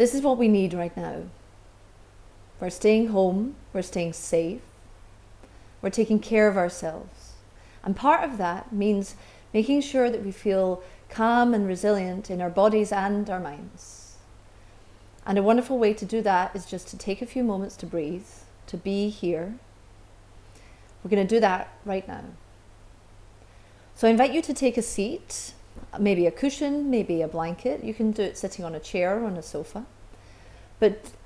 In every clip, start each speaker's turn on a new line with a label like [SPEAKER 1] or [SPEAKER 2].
[SPEAKER 1] This is what we need right now. We're staying home, we're staying safe, we're taking care of ourselves. And part of that means making sure that we feel calm and resilient in our bodies and our minds. And a wonderful way to do that is just to take a few moments to breathe, to be here. We're going to do that right now. So I invite you to take a seat, maybe a cushion, maybe a blanket. You can do it sitting on a chair or on a sofa.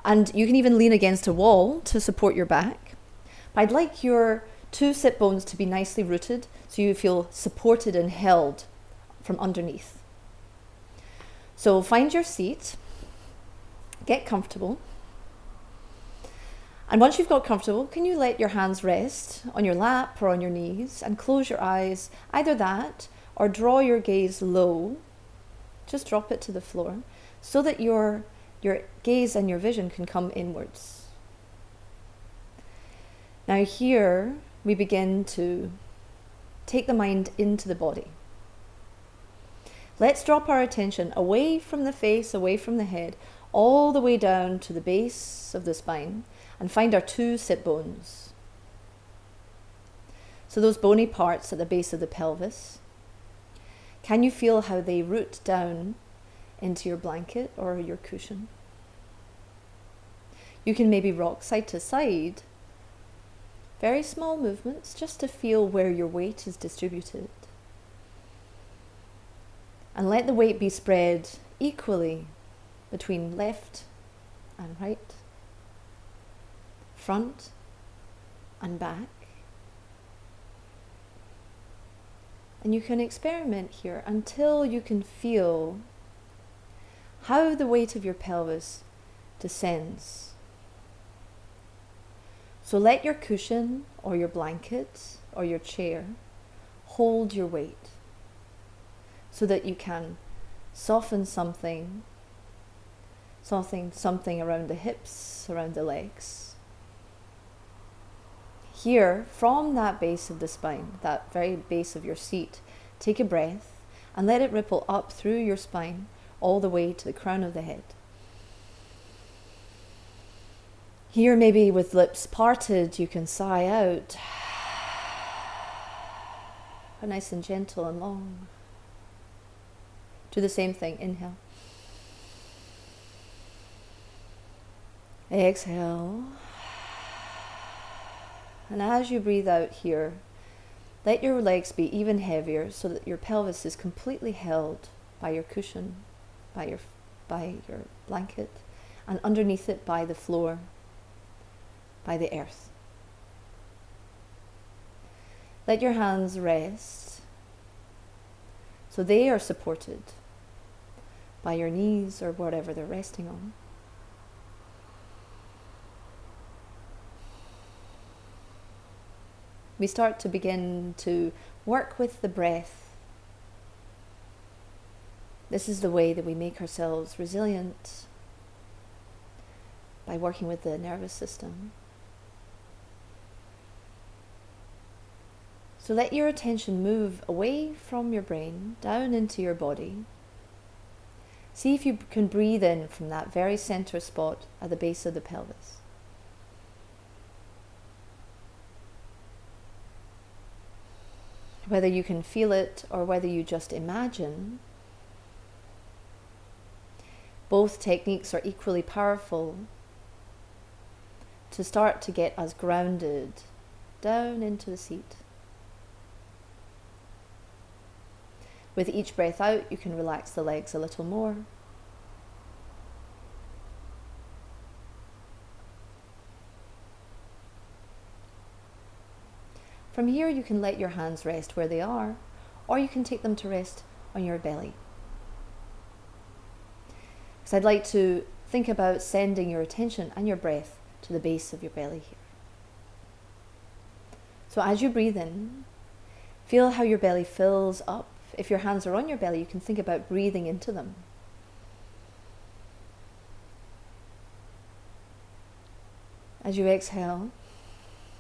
[SPEAKER 1] And you can even lean against a wall to support your back. But I'd like your two sit bones to be nicely rooted so you feel supported and held from underneath. So find your seat, get comfortable. And once you've got comfortable, can you let your hands rest on your lap or on your knees and close your eyes, either that or draw your gaze low, just drop it to the floor, so that your gaze and your vision can come inwards. Now here we begin to take the mind into the body. Let's drop our attention away from the face, away from the head, all the way down to the base of the spine and find our two sit bones. So those bony parts at the base of the pelvis, can you feel how they root down into your blanket or your cushion? You can maybe rock side to side, very small movements just to feel where your weight is distributed. And let the weight be spread equally between left and right, front and back. And you can experiment here until you can feel how the weight of your pelvis descends. So let your cushion or your blanket or your chair hold your weight so that you can soften something around the hips, around the legs. Here, from that base of the spine, that very base of your seat, take a breath and let it ripple up through your spine all the way to the crown of the head. Here, maybe with lips parted, you can sigh out. Nice and gentle and long. Do the same thing. Inhale. Exhale. And as you breathe out here, let your legs be even heavier so that your pelvis is completely held by your cushion, by your blanket, and underneath it by the floor, by the earth. Let your hands rest so they are supported by your knees or whatever they're resting on. We start to begin to work with the breath. This is the way that we make ourselves resilient, by working with the nervous system. So let your attention move away from your brain, down into your body. See if you can breathe in from that very center spot at the base of the pelvis. Whether you can feel it or whether you just imagine, both techniques are equally powerful to start to get us grounded down into the seat. With each breath out, you can relax the legs a little more. From here, you can let your hands rest where they are, or you can take them to rest on your belly. Because I'd like to think about sending your attention and your breath to the base of your belly here. So as you breathe in, feel how your belly fills up. If your hands are on your belly, you can think about breathing into them. As you exhale,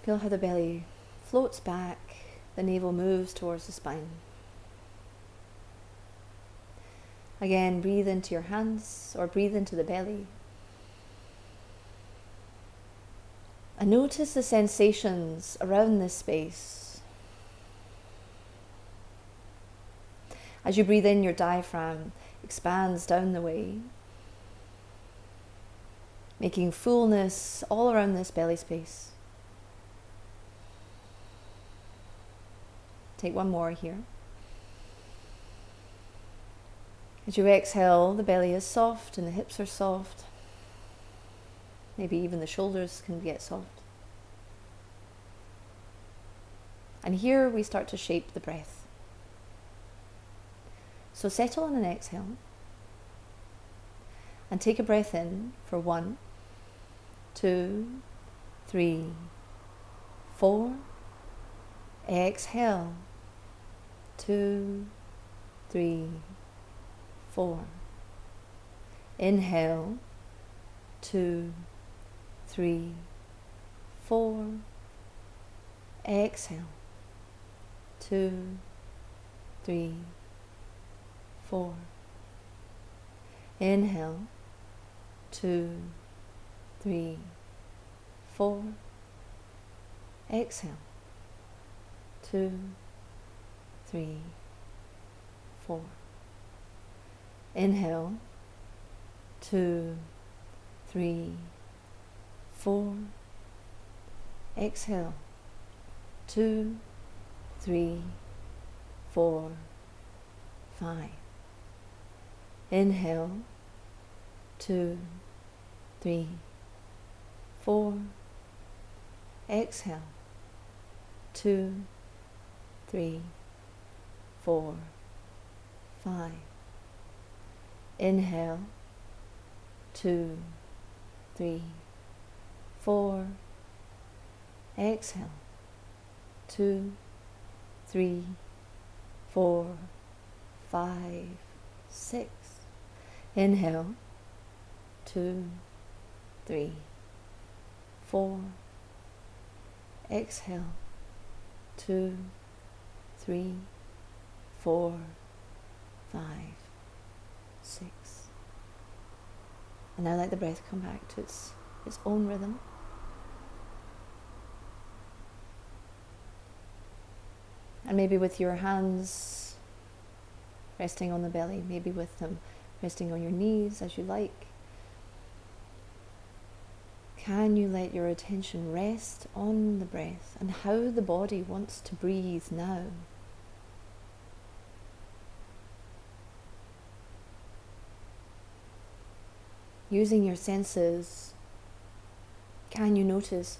[SPEAKER 1] feel how the belly floats back, the navel moves towards the spine. Again, breathe into your hands or breathe into the belly. And notice the sensations around this space. As you breathe in, your diaphragm expands down the way, making fullness all around this belly space. Take one more here. As you exhale, the belly is soft and the hips are soft. Maybe even the shoulders can get soft. And here we start to shape the breath. So settle on an exhale and take a breath in for 1, 2, 3, 4. Exhale. 2, 3, 4. Inhale. 2, 3, 4. Exhale. 2, 3, 4. Inhale. 2, 3, 4. Exhale. 2, 3, 4. Inhale. 2, 3, 4. Exhale. 2, 3, 4, 5. Inhale. 2, 3, 4. Exhale. 2, 3, 4, 5. Inhale. 2, 3, 4. Exhale. 2, 3, 4, 5, 6. Inhale. 2, 3, 4. Exhale. 2, 3, 4, 5, 6. And now let the breath come back to its own rhythm. And maybe with your hands resting on the belly, maybe with them resting on your knees as you like. Can you let your attention rest on the breath and how the body wants to breathe now? Using your senses, can you notice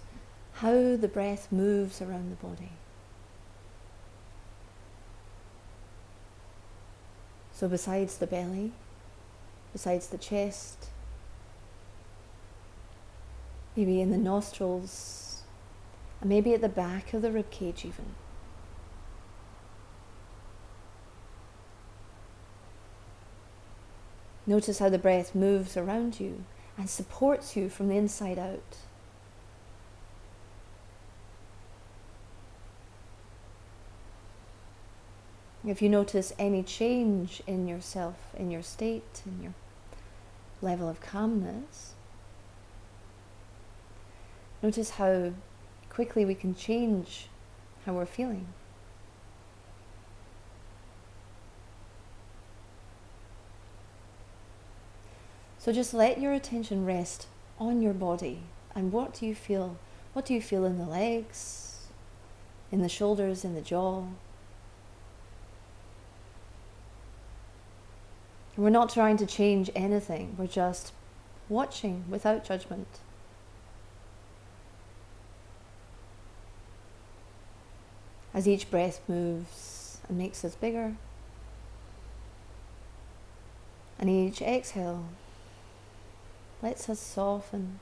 [SPEAKER 1] how the breath moves around the body? So besides the belly, besides the chest, maybe in the nostrils, and maybe at the back of the ribcage even. Notice how the breath moves around you and supports you from the inside out. If you notice any change in yourself, in your state, in your level of calmness, notice how quickly we can change how we're feeling. So just let your attention rest on your body. And what do you feel? What do you feel in the legs, in the shoulders, in the jaw? We're not trying to change anything. We're just watching without judgment. As each breath moves and makes us bigger, and each exhale lets us soften.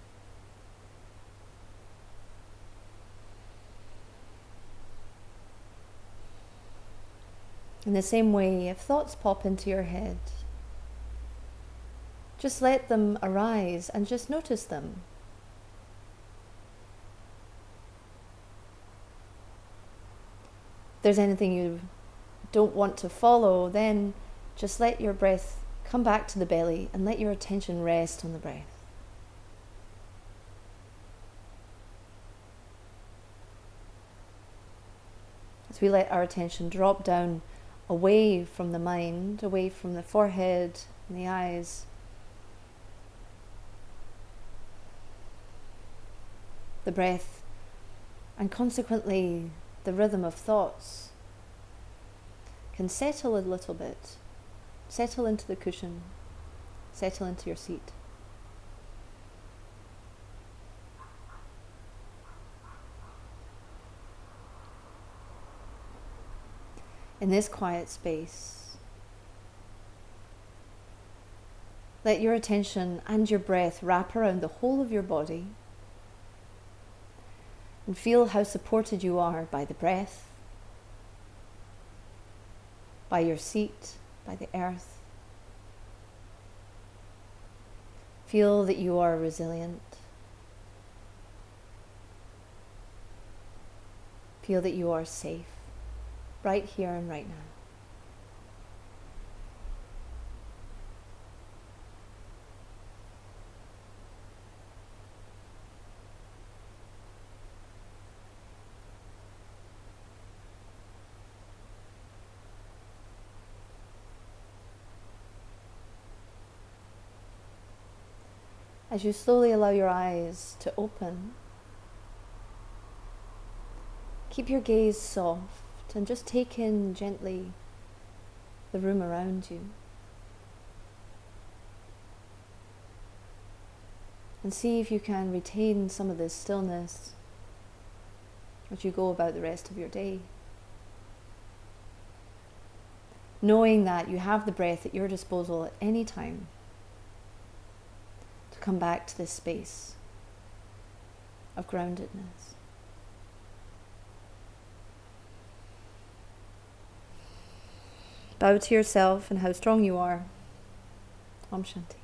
[SPEAKER 1] In the same way, if thoughts pop into your head, just let them arise and just notice them. If there's anything you don't want to follow, then just let your breath come back to the belly and let your attention rest on the breath. As we let our attention drop down away from the mind, away from the forehead and the eyes, the breath, and consequently the rhythm of thoughts can settle a little bit. Settle into the cushion, settle into your seat. In this quiet space, let your attention and your breath wrap around the whole of your body and feel how supported you are by the breath, by your seat, by the earth. Feel that you are resilient. Feel that you are safe, right here and right now. As you slowly allow your eyes to open, keep your gaze soft and just take in gently the room around you. And see if you can retain some of this stillness as you go about the rest of your day. Knowing that you have the breath at your disposal at any time to come back to this space of groundedness. Bow to yourself and how strong you are. Om Shanti.